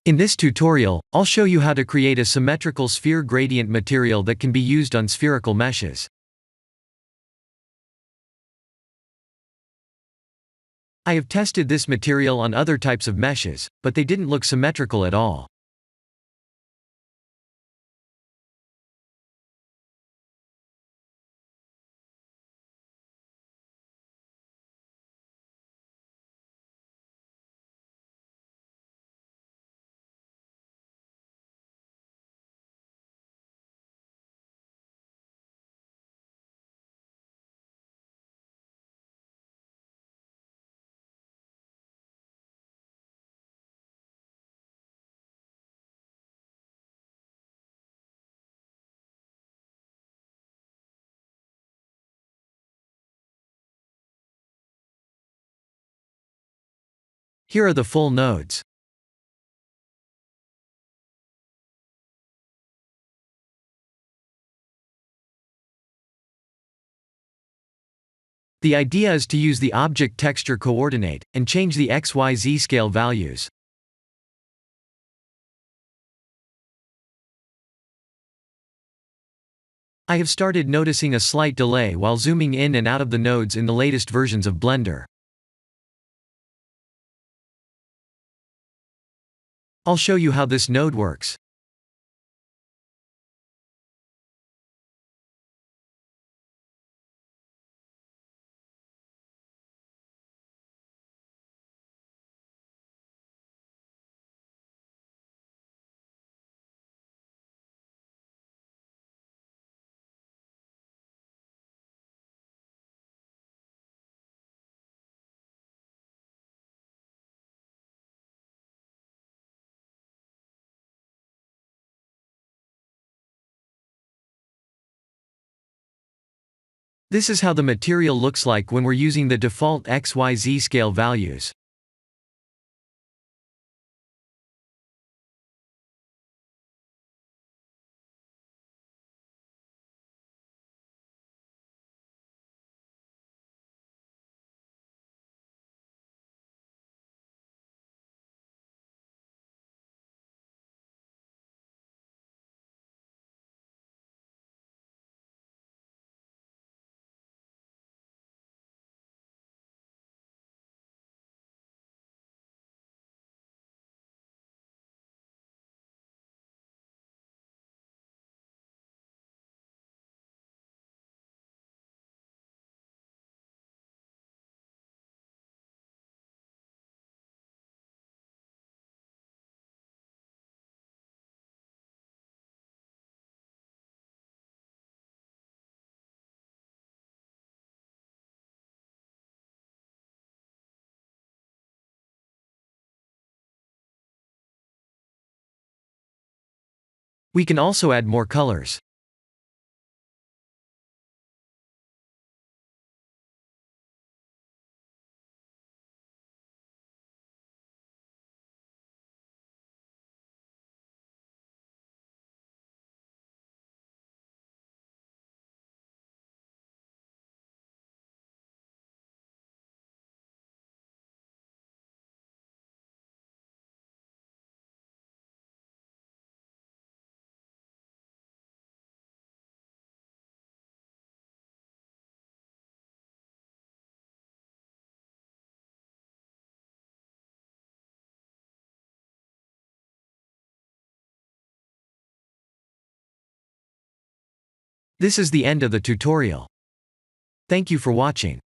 In this tutorial, I'll show you how to create a symmetrical sphere gradient material that can be used on spherical meshes. I have tested this material on other types of meshes, but they didn't look symmetrical at all. Here are the full nodes. The idea is to use the object texture coordinate, and change the XYZ scale values. I have started noticing a slight delay while zooming in and out of the nodes in the latest versions of Blender. I'll show you how this node works. This is how the material looks like when we're using the default XYZ scale values. We can also add more colors. This is the end of the tutorial. Thank you for watching.